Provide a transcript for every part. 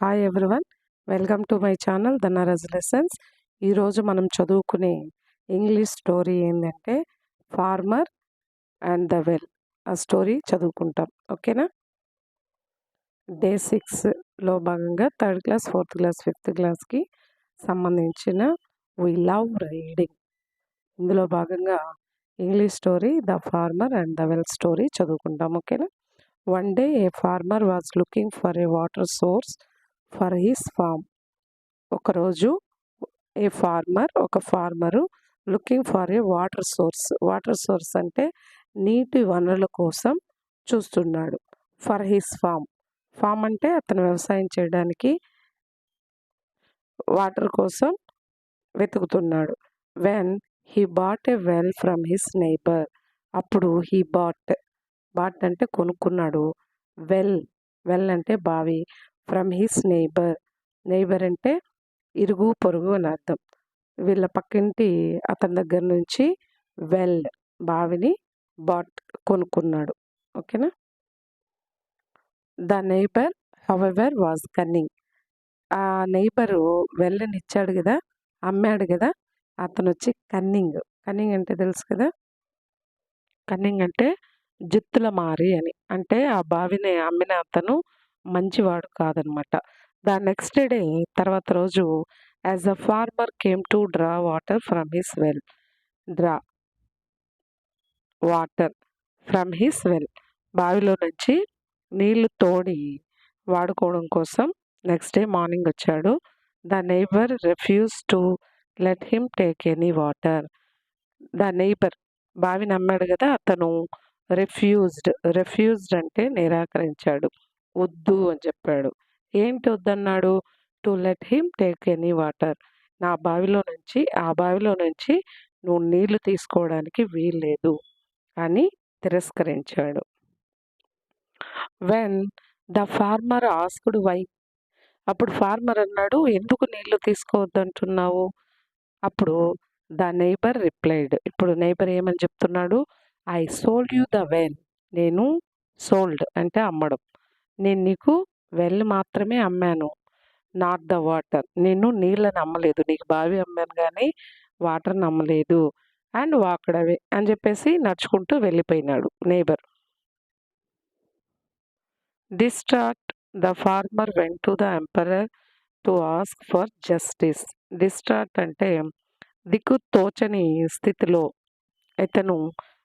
Hi everyone, welcome to my channel the నరజ్ lessons. ఈరోజు మనం చదువుకునే ఇంగ్లీష్ స్టోరీ ఏంటంటే ఫార్మర్ అండ్ ద వెల్. ఆ స్టోరీ చదువుకుంటాం, ఓకేనా? డే 6లో భాగంగా 3rd class, 4th class, 5th క్లాస్కి సంబంధించిన వీ లవ్ రీడింగ్. ఇందులో భాగంగా English story the farmer and the well story చదువుకుంటాం, ఓకేనా? One day a farmer was looking for a water source for his farm. ఒకరోజు ఒక farmer looking for a water source అంటే నీటి వనరుల కోసం చూస్తున్నాడు. ఫర్ హిస్ ఫామ్ అంటే అతను వ్యవసాయం చేయడానికి వాటర్ కోసం వెతుకుతున్నాడు. When he bought a well from his neighbour. అప్పుడు హీ బాట్ అంటే కొనుక్కున్నాడు. వెల్ అంటే బావి. ఫ్రమ్ హిస్ నైబర్ అంటే ఇరుగు పొరుగు అని అర్థం. వీళ్ళ పక్కింటి అతని దగ్గర నుంచి బావిని కొనుక్కున్నాడు, ఓకేనా? The neighbour however was cunning. ఆ నైబరు ఇచ్చాడు కదా, అమ్మాడు కదా, అతను వచ్చి కన్నింగ్ అంటే తెలుసు కదా. కన్నింగ్ అంటే జిత్తుల మారి అని, అంటే ఆ బావిని అమ్మిన అతను మంచివాడు కాదనమాట. ద నెక్స్ట్ డే, తర్వాత రోజు, as the farmer came to draw water from his well, బావిలో నుంచి నీళ్లు తోడి వాడుకోవడం కోసం నెక్స్ట్ డే మార్నింగ్ వచ్చాడు. The neighbour refuse to let him take any water. ద నైబర్ బావిని అమ్మాడు కదా, అతను రిఫ్యూజ్డ్ అంటే నిరాకరించాడు, వద్దు అని చెప్పాడు. ఏంటి వద్దన్నాడు? To let him take any water. ఆ బావిలో నుంచి నువ్వు నీళ్లు తీసుకోవడానికి వీల్లేదు అని తిరస్కరించాడు. When the farmer asked why. అప్పుడు ఫార్మర్ అన్నాడు, ఎందుకు నీళ్లు తీసుకోవద్దంటున్నావు? అప్పుడు ద నైబర్ రిప్లైడ్. ఇప్పుడు నైబర్ ఏమని చెప్తున్నాడు? I sold you the well. నేను సోల్డ్ అంటే అమ్మడం. నేను నీకు వెల్ మాత్రమే అమ్మాను, నాట్ ద వాటర్. నేను నీళ్ళని అమ్మలేదు, నీకు బావి అమ్మాను కానీ వాటర్ని అమ్మలేదు. అండ్ వాక్డ్ అవే అని చెప్పేసి నడుచుకుంటూ వెళ్ళిపోయినాడు neighbour. Distract, the farmer went to the emperor to ask for justice. Distract అంటే దిక్కు తోచని స్థితిలో ఇతను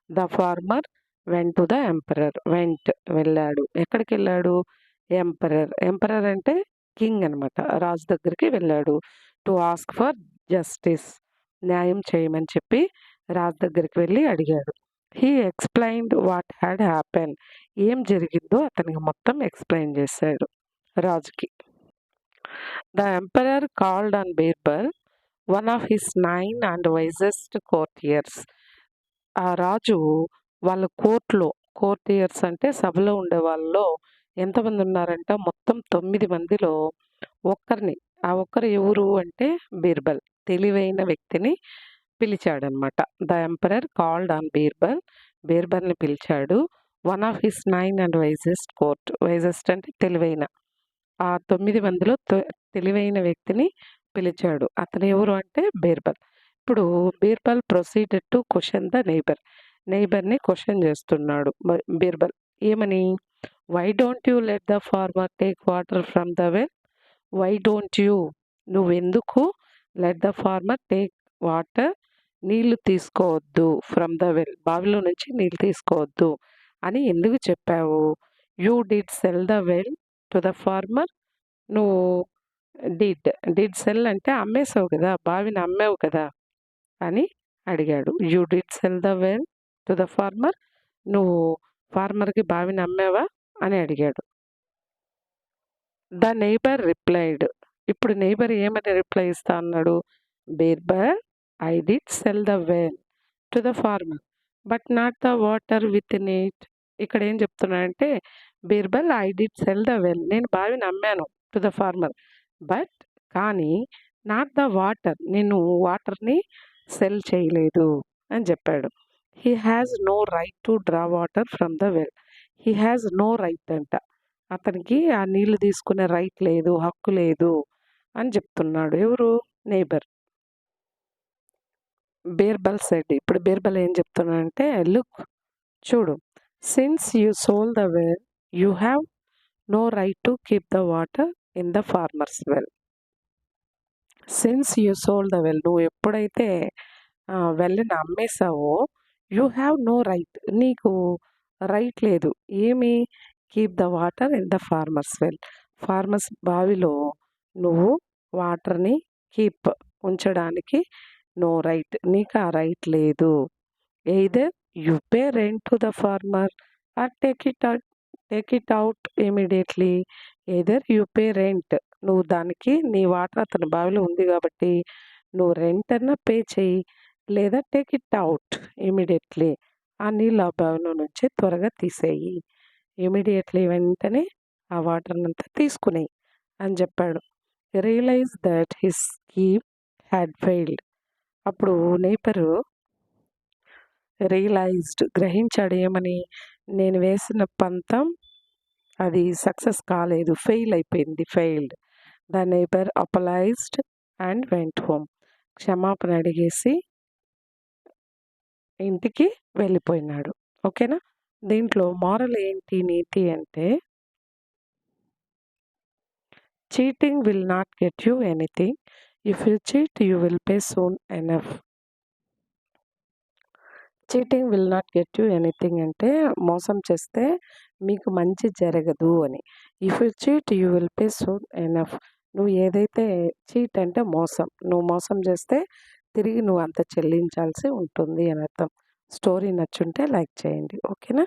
the farmer went to the emperor. వెళ్ళాడు. ఎక్కడికి వెళ్ళాడు? ఎంపరర్ అంటే కింగ్ అనమాట, రాజు దగ్గరికి వెళ్ళాడు. టు ఆస్క్ ఫర్ జస్టిస్, న్యాయం చేయమని చెప్పి రాజు దగ్గరికి వెళ్ళి అడిగాడు. He explained what had happen. ఏం జరిగిందో అతనికి మొత్తం ఎక్స్ప్లెయిన్ చేశాడు రాజుకి. The emperor called on Birbal, one of his 9 and wisest courtiers. ఆ రాజు వాళ్ళ కోర్టియర్స్ అంటే సభలో ఉండే వాళ్ళలో ఎంతమంది ఉన్నారంట? మొత్తం 9 మందిలో ఒక్కరిని, ఆ ఒక్కరు ఎవరు అంటే బీర్బల్, తెలివైన వ్యక్తిని పిలిచాడనమాట. ద ఎంపరర్ కాల్డ్ ఆన్ బీర్బల్ని పిలిచాడు. One of his 9 and wisest అంటే తెలివైన, ఆ 9 మందిలో తెలివైన వ్యక్తిని పిలిచాడు. అతను ఎవరు అంటే బీర్బల్. ఇప్పుడు Birbal proceeded to question the నైబర్ని క్వశ్చన్ చేస్తున్నాడు బీర్బల్. ఏమని? Why don't you let the farmer take water from the well. Why don't you, నువ్వెందుకు let the farmer take water, నీళ్లు తీసుకోవద్దు, ఫ్రమ్ ద వెల్, బావిలో నుంచి నీళ్ళు తీసుకోవద్దు అని ఎందుకు చెప్పావు? You did sell the well to the farmer. నువ్వు డిడ్ సెల్ అంటే అమ్మేసావు కదా, బావిని అమ్మావు కదా అని అడిగాడు. You did sell the well to the farmer. నువ్వు ఫార్మర్కి బావిని అమ్మావా అని అడిగాడు. The neighbour replied. ఇప్పుడు నైబర్ ఏమని రిప్లై ఇస్తా అన్నాడు? Birbal, I did sell the well to the farmer but not the water with in it. ఇక్కడ ఏం చెప్తున్నాడంటే Birbal, I did sell the well, నేను బావిని అమ్మాను టు ద ఫార్మర్, బట్ కానీ నాట్ ద వాటర్, నేను వాటర్ని సెల్ చేయలేదు అని చెప్పాడు. He has no right to draw water from the well. He has no right అంట, అతనికి ఆ నీళ్లు తీసుకునే రైట్ లేదు, హక్కు లేదు అని చెప్తున్నాడు. ఎవరు? నైబర్. బీర్బల్ సెడ్. ఇప్పుడు బీర్బల్ ఏం చెప్తున్నాడంటే, లుక్, చూడు, since you sold the well, you have no right to keep the water in the farmer's well. Since you sold the well, నువ్వు ఎప్పుడైతే వెళ్ళని అమ్మేశావో, యూ హ్యావ్ నో రైట్, నీకు రైట్ లేదు. ఏమి? Keep the water in the farmer's well, farmer's బావిలో నువ్వు వాటర్ని కీప్ ఉంచడానికి నో రైట్, నీకు ఆ రైట్ లేదు. Either you pay rent to the farmer or take it out immediately. Either you pay rent, నువ్వు దానికి నీ వాటర్ అతని బావిలో ఉంది కాబట్టి నువ్వు రెంట్ అన్నా పే చెయ్యి, లేదా టేక్ ఇట్ అవుట్ ఇమీడియట్లీ, ఆ నీళ్ళు ఆ బావిలో నుంచి త్వరగా తీసేయి, ఇమీడియట్లీ వెంటనే ఆ వాటర్నంతా తీసుకునేయి అని చెప్పాడు. Realise that his scheme had failed. అప్పుడు నేపరు రియలైజ్డ్, గ్రహించాడు. ఏమని? నేను వేసిన పంతం అది సక్సెస్ కాలేదు, ఫెయిల్ అయిపోయింది, failed. The neighbour apologised and went home. క్షమాపణ అడిగేసి ఇంటికి వెళ్ళిపోయినాడు. ఓకేనా? దీంట్లో మారల్ ఏంటి, నీతి అంటే, cheating will not get you anything. If you cheat you will pay soon enough. Cheating will not get you anything అంటే, మోసం చేస్తే మీకు మంచి జరగదు అని. If you cheat you will pay soon enough. నువ్వు ఏదైతే, చీట్ అంటే మోసం, నువ్వు మోసం చేస్తే తిరిగి నువ్వు అంత చెల్లించాల్సి ఉంటుంది అని అర్థం. స్టోరీ నచ్చుంటే లైక్ చేయండి. ఓకేనా?